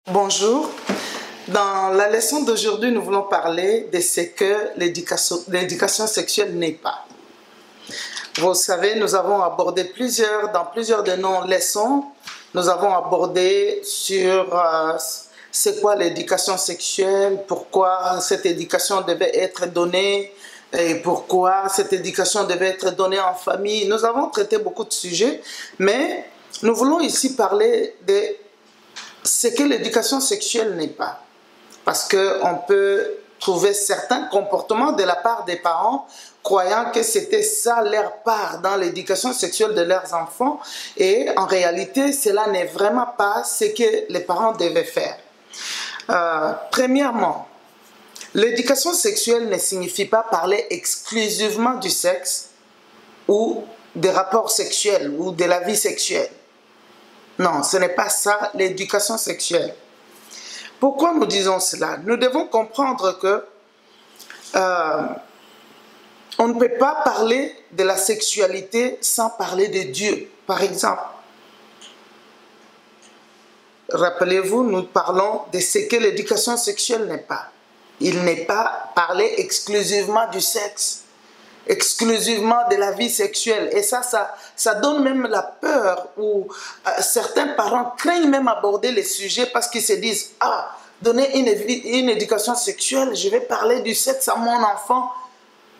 Bonjour. Dans la leçon d'aujourd'hui, nous voulons parler de ce que l'éducation sexuelle n'est pas. Vous savez, nous avons abordé dans plusieurs de nos leçons, nous avons abordé sur c'est quoi l'éducation sexuelle, pourquoi cette éducation devait être donnée, et pourquoi cette éducation devait être donnée en famille. Nous avons traité beaucoup de sujets, mais nous voulons ici parler de ce que l'éducation sexuelle n'est pas. Parce qu'on peut trouver certains comportements de la part des parents croyant que c'était ça leur part dans l'éducation sexuelle de leurs enfants. Et en réalité, cela n'est vraiment pas ce que les parents devaient faire. Premièrement, l'éducation sexuelle ne signifie pas parler exclusivement du sexe ou des rapports sexuels ou de la vie sexuelle. Non, ce n'est pas ça l'éducation sexuelle. Pourquoi nous disons cela? Nous devons comprendre que on ne peut pas parler de la sexualité sans parler de Dieu, par exemple. Rappelez-vous, nous parlons de ce que l'éducation sexuelle n'est pas. Il n'est pas parler exclusivement du sexe, exclusivement de la vie sexuelle. Et ça donne même la peur où certains parents craignent même aborder les sujets parce qu'ils se disent « Ah, donner une éducation sexuelle, je vais parler du sexe à mon enfant. »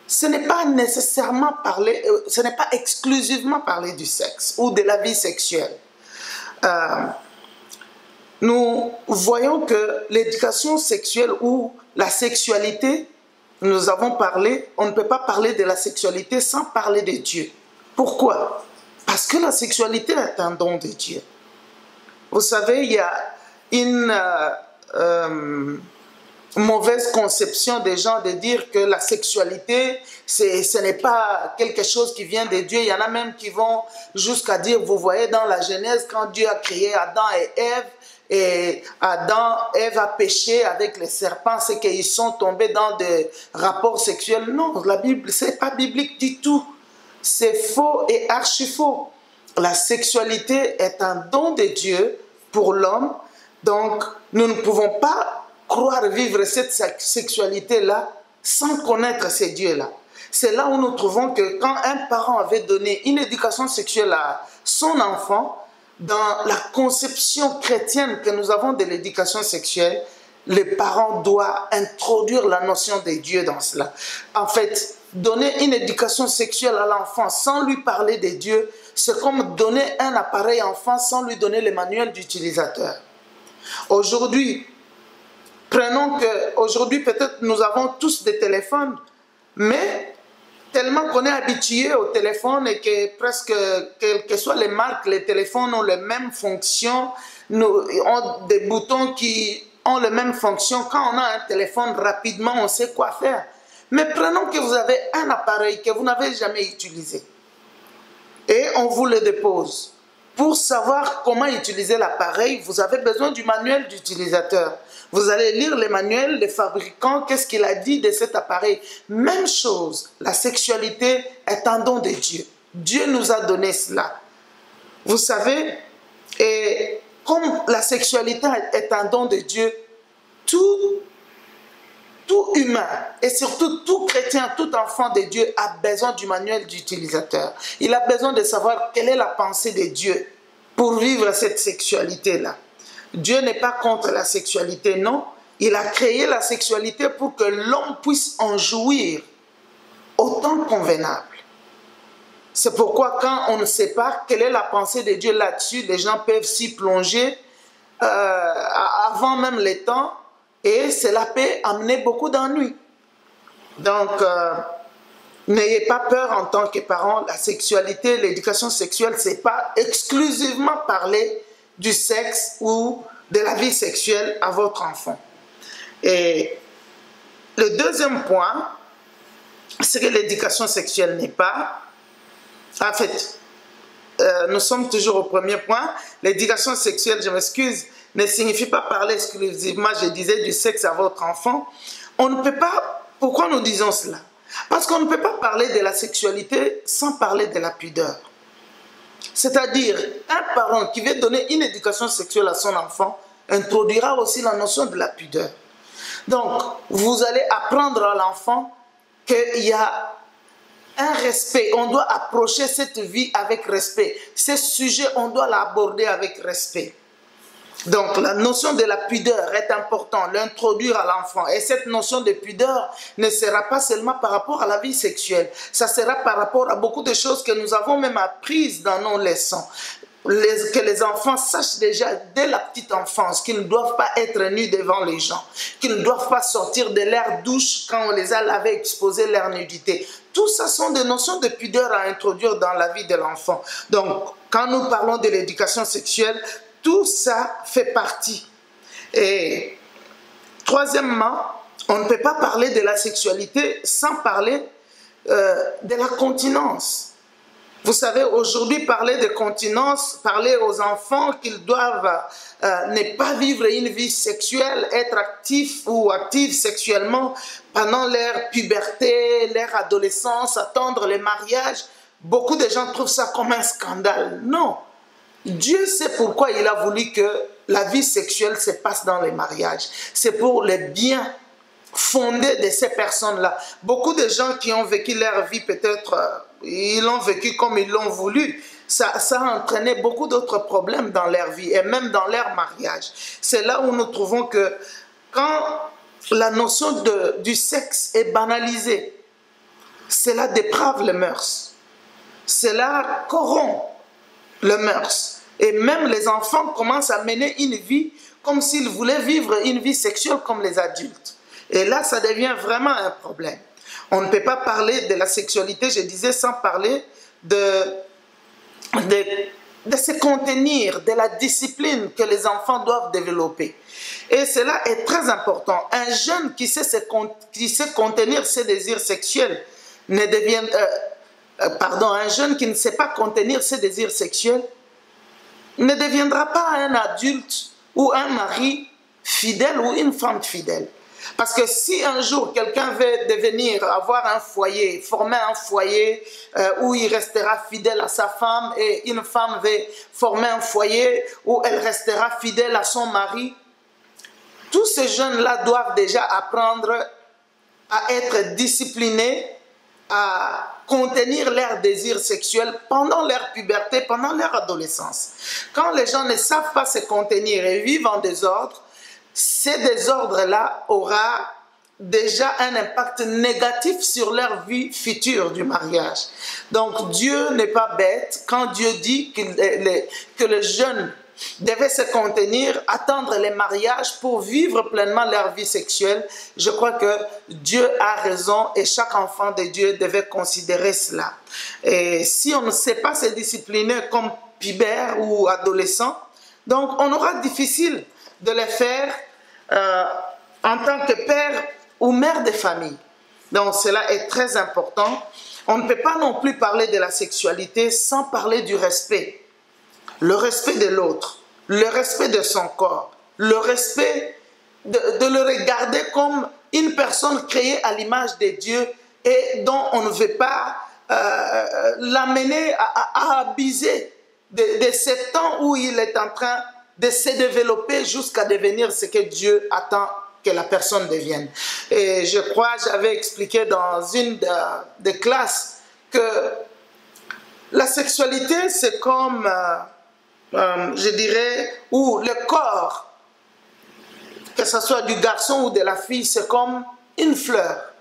Ce n'est pas nécessairement parler, ce n'est pas exclusivement parler du sexe ou de la vie sexuelle. Nous voyons que l'éducation sexuelle ou la sexualité, nous avons parlé, on ne peut pas parler de la sexualité sans parler de Dieu. Pourquoi? Parce que la sexualité est un don de Dieu. Vous savez, il y a une mauvaise conception des gens de dire que la sexualité, ce n'est pas quelque chose qui vient de Dieu. Il y en a même qui vont jusqu'à dire, vous voyez dans la Genèse, quand Dieu a créé Adam et Ève, et Ève a péché avec les serpents, c'est qu'ils sont tombés dans des rapports sexuels. Non, la Bible, ce n'est pas biblique du tout. C'est faux et archi faux. La sexualité est un don de Dieu pour l'homme. Donc, nous ne pouvons pas croire vivre cette sexualité-là sans connaître ces dieux-là. C'est là où nous trouvons que quand un parent avait donné une éducation sexuelle à son enfant, dans la conception chrétienne que nous avons de l'éducation sexuelle, les parents doivent introduire la notion de Dieu dans cela. En fait, donner une éducation sexuelle à l'enfant sans lui parler de Dieu, c'est comme donner un appareil enfant sans lui donner le manuel d'utilisateur. Aujourd'hui, aujourd'hui peut-être nous avons tous des téléphones, mais tellement qu'on est habitué au téléphone et que presque, quelles que soient les marques, les téléphones ont les mêmes fonctions, ont des boutons qui ont les mêmes fonctions. Quand on a un téléphone, rapidement, on sait quoi faire. Mais prenons que vous avez un appareil que vous n'avez jamais utilisé et on vous le dépose. Pour savoir comment utiliser l'appareil, vous avez besoin du manuel d'utilisateur. Vous allez lire les manuels des fabricants, qu'est-ce qu'il a dit de cet appareil. Même chose, la sexualité est un don de Dieu. Dieu nous a donné cela. Vous savez, et comme la sexualité est un don de Dieu, tout humain, et surtout tout chrétien, tout enfant de Dieu a besoin du manuel d'utilisateur. Il a besoin de savoir quelle est la pensée de Dieu pour vivre cette sexualité-là. Dieu n'est pas contre la sexualité, non. Il a créé la sexualité pour que l'homme puisse en jouir autant convenable. C'est pourquoi quand on ne sait pas quelle est la pensée de Dieu là-dessus, les gens peuvent s'y plonger avant même les temps et cela peut amener beaucoup d'ennuis. Donc, n'ayez pas peur en tant que parent. La sexualité, l'éducation sexuelle, ce n'est pas exclusivement parler du sexe ou de la vie sexuelle à votre enfant. Et le deuxième point, c'est que l'éducation sexuelle n'est pas... En fait, nous sommes toujours au premier point. L'éducation sexuelle, je m'excuse, ne signifie pas parler exclusivement, je disais, du sexe à votre enfant. On ne peut pas... Pourquoi nous disons cela? Parce qu'on ne peut pas parler de la sexualité sans parler de la pudeur. C'est-à-dire, un parent qui veut donner une éducation sexuelle à son enfant introduira aussi la notion de la pudeur. Donc, vous allez apprendre à l'enfant qu'il y a un respect. On doit approcher cette vie avec respect. Ce sujet, on doit l'aborder avec respect. Donc, la notion de la pudeur est importante, l'introduire à l'enfant. Et cette notion de pudeur ne sera pas seulement par rapport à la vie sexuelle. Ça sera par rapport à beaucoup de choses que nous avons même apprises dans nos leçons. Que les enfants sachent déjà dès la petite enfance qu'ils ne doivent pas être nus devant les gens, qu'ils ne doivent pas sortir de leur douche quand on les a lavés, exposer leur nudité. Tout ça sont des notions de pudeur à introduire dans la vie de l'enfant. Donc, quand nous parlons de l'éducation sexuelle, tout ça fait partie. Et troisièmement, on ne peut pas parler de la sexualité sans parler de la continence. Vous savez, aujourd'hui, parler de continence, parler aux enfants qu'ils doivent ne pas vivre une vie sexuelle, être actifs ou actives sexuellement pendant leur puberté, leur adolescence, attendre le mariage, beaucoup de gens trouvent ça comme un scandale. Non. Dieu sait pourquoi il a voulu que la vie sexuelle se passe dans les mariages. C'est pour le bien fondé de ces personnes-là. Beaucoup de gens qui ont vécu leur vie, peut-être, ils l'ont vécu comme ils l'ont voulu. Ça a entraîné beaucoup d'autres problèmes dans leur vie et même dans leur mariage. C'est là où nous trouvons que quand la notion du sexe est banalisée, cela déprave les mœurs. Cela corrompt les mœurs. Et même les enfants commencent à mener une vie comme s'ils voulaient vivre une vie sexuelle comme les adultes. Et là, ça devient vraiment un problème. On ne peut pas parler de la sexualité, je disais, sans parler de se contenir, de la discipline que les enfants doivent développer. Et cela est très important. Un jeune qui sait contenir ses désirs sexuels ne devient... un jeune qui ne sait pas contenir ses désirs sexuels ne deviendra pas un adulte ou un mari fidèle ou une femme fidèle. Parce que si un jour quelqu'un veut avoir un foyer, former un foyer où il restera fidèle à sa femme, et une femme veut former un foyer où elle restera fidèle à son mari, tous ces jeunes-là doivent déjà apprendre à être disciplinés, à contenir leurs désirs sexuels pendant leur puberté, pendant leur adolescence. Quand les gens ne savent pas se contenir et vivent en désordre, ces désordres-là aura déjà un impact négatif sur leur vie future du mariage. Donc Dieu n'est pas bête quand Dieu dit que les jeunes devaient se contenir, attendre les mariages pour vivre pleinement leur vie sexuelle. Je crois que Dieu a raison et chaque enfant de Dieu devait considérer cela. Et si on ne sait pas se discipliner comme pubère ou adolescent, donc on aura difficile de les faire en tant que père ou mère de famille. Donc cela est très important. On ne peut pas non plus parler de la sexualité sans parler du respect. Le respect de l'autre, le respect de son corps, le respect de le regarder comme une personne créée à l'image de Dieu et dont on ne veut pas l'amener à abuser de ce temps où il est en train de se développer jusqu'à devenir ce que Dieu attend que la personne devienne. Et je crois, j'avais expliqué dans une des classes que la sexualité, c'est comme... je dirais, où le corps, que ce soit du garçon ou de la fille, c'est comme une fleur.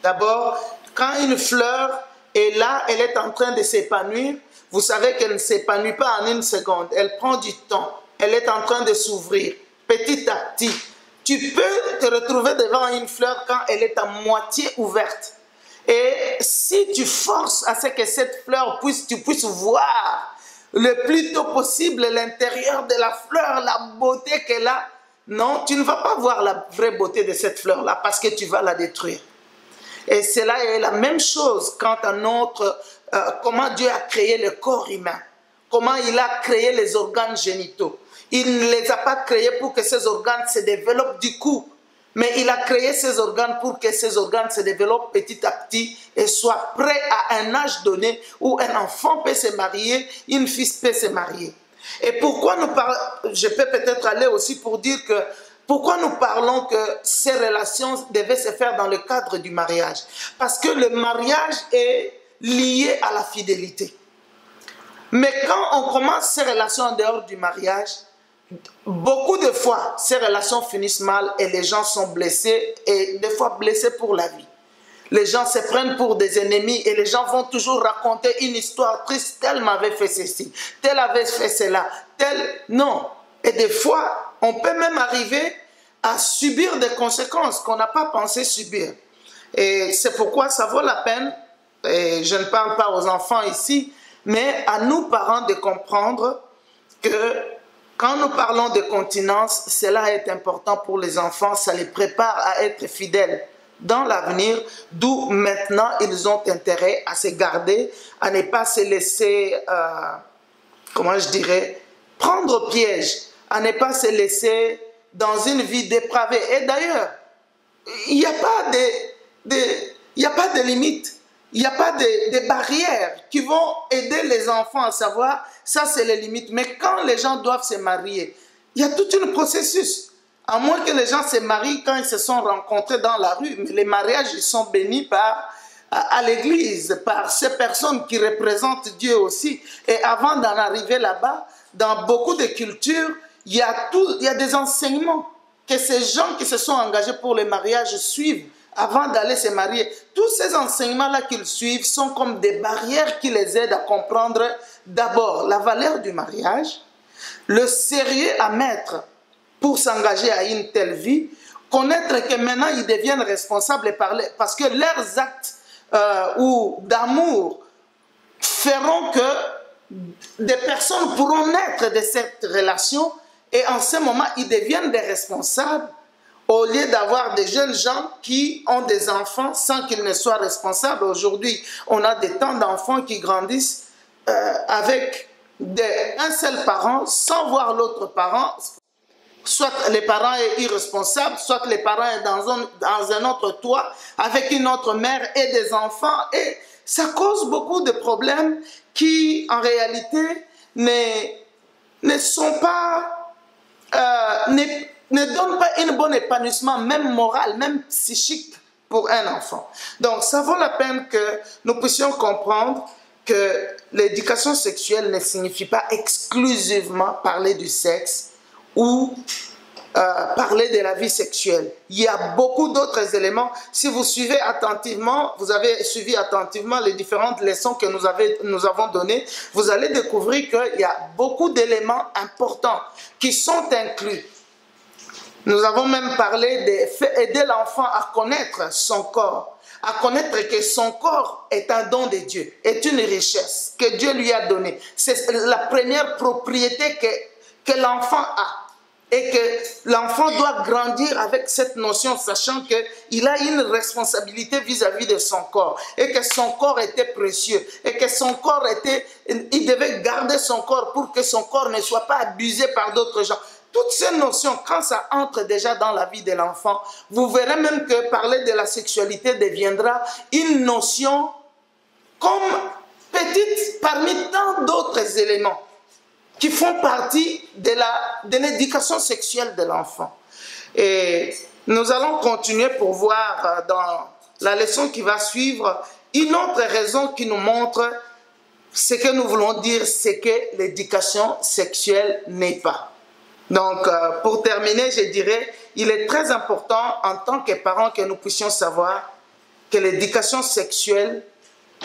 D'abord, quand une fleur est là, elle est en train de s'épanouir, vous savez qu'elle ne s'épanouit pas en une seconde, elle prend du temps, elle est en train de s'ouvrir petit à petit. Tu peux te retrouver devant une fleur quand elle est à moitié ouverte. Et si tu forces à ce que cette fleur tu puisses voir le plus tôt possible l'intérieur de la fleur, la beauté qu'elle a, non, tu ne vas pas voir la vraie beauté de cette fleur-là parce que tu vas la détruire. Et cela est la même chose quant à comment Dieu a créé le corps humain, comment il a créé les organes génitaux. Il ne les a pas créés pour que ces organes se développent du coup, mais il a créé ces organes pour que ces organes se développent petit à petit et soient prêts à un âge donné où un enfant peut se marier, une fille peut se marier. Et pourquoi nous parlons, je peux peut-être aller aussi pour dire que, pourquoi nous parlons que ces relations devaient se faire dans le cadre du mariage? Parce que le mariage est lié à la fidélité. Mais quand on commence ces relations en dehors du mariage, beaucoup de fois, ces relations finissent mal et les gens sont blessés, et des fois blessés pour la vie. Les gens se prennent pour des ennemis et les gens vont toujours raconter une histoire triste. Tel m'avait fait ceci, tel avait fait cela, tel... Non. Et des fois, on peut même arriver à subir des conséquences qu'on n'a pas pensé subir. Et c'est pourquoi ça vaut la peine, et je ne parle pas aux enfants ici, mais à nous parents de comprendre que quand nous parlons de continence, cela est important pour les enfants, ça les prépare à être fidèles dans l'avenir, d'où maintenant ils ont intérêt à se garder, à ne pas se laisser, comment je dirais, prendre au piège, à ne pas se laisser dans une vie dépravée. Et d'ailleurs, il n'y a pas de limite, il n'y a pas de barrières qui vont aider les enfants à savoir, ça c'est les limites. Mais quand les gens doivent se marier, il y a tout un processus. À moins que les gens se marient quand ils se sont rencontrés dans la rue. Mais les mariages, ils sont bénis à l'église, par ces personnes qui représentent Dieu aussi. Et avant d'en arriver là-bas, dans beaucoup de cultures, il y a des enseignements que ces gens qui se sont engagés pour le mariage suivent avant d'aller se marier. Tous ces enseignements-là qu'ils suivent sont comme des barrières qui les aident à comprendre d'abord la valeur du mariage, le sérieux à mettre pour s'engager à une telle vie, connaître que maintenant ils deviennent responsables et parler, parce que leurs actes ou d'amour feront que des personnes pourront naître de cette relation et en ce moment ils deviennent des responsables au lieu d'avoir des jeunes gens qui ont des enfants sans qu'ils ne soient responsables. Aujourd'hui, on a des tas d'enfants qui grandissent avec un seul parent sans voir l'autre parent. Soit les parents sont irresponsables, soit les parents sont dans un autre toit avec une autre mère et des enfants. Et ça cause beaucoup de problèmes qui, en réalité, ne sont pas... ne donnent pas un bon épanouissement, même moral, même psychique pour un enfant. Donc, ça vaut la peine que nous puissions comprendre que l'éducation sexuelle ne signifie pas exclusivement parler du sexe, ou parler de la vie sexuelle. Il y a beaucoup d'autres éléments. Si vous suivez attentivement, vous avez suivi attentivement les différentes leçons que nous avons données, vous allez découvrir qu'il y a beaucoup d'éléments importants qui sont inclus. Nous avons même parlé d'aider l'enfant à connaître son corps, à connaître que son corps est un don de Dieu, est une richesse que Dieu lui a donnée. C'est la première propriété que l'enfant a. Et que l'enfant doit grandir avec cette notion, sachant qu'il a une responsabilité vis-à-vis de son corps. Et que son corps était précieux. Et que son corps il devait garder son corps pour que son corps ne soit pas abusé par d'autres gens. Toutes ces notions, quand ça entre déjà dans la vie de l'enfant, vous verrez même que parler de la sexualité deviendra une notion comme petite parmi tant d'autres éléments qui font partie de l'éducation sexuelle de l'enfant. Et nous allons continuer pour voir dans la leçon qui va suivre une autre raison qui nous montre ce que nous voulons dire, c'est que l'éducation sexuelle n'est pas. Donc, pour terminer, je dirais, il est très important en tant que parents que nous puissions savoir que l'éducation sexuelle,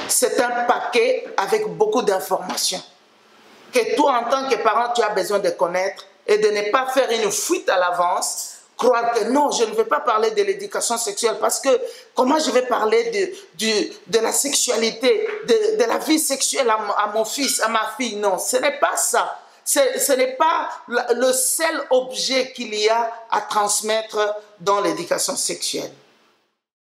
c'est un paquet avec beaucoup d'informations que toi, en tant que parent, tu as besoin de connaître et de ne pas faire une fuite à l'avance, croire que non, je ne vais pas parler de l'éducation sexuelle parce que comment je vais parler de la sexualité, de la vie sexuelle à mon fils, à ma fille? Non, ce n'est pas ça. Ce n'est pas le seul objet qu'il y a à transmettre dans l'éducation sexuelle.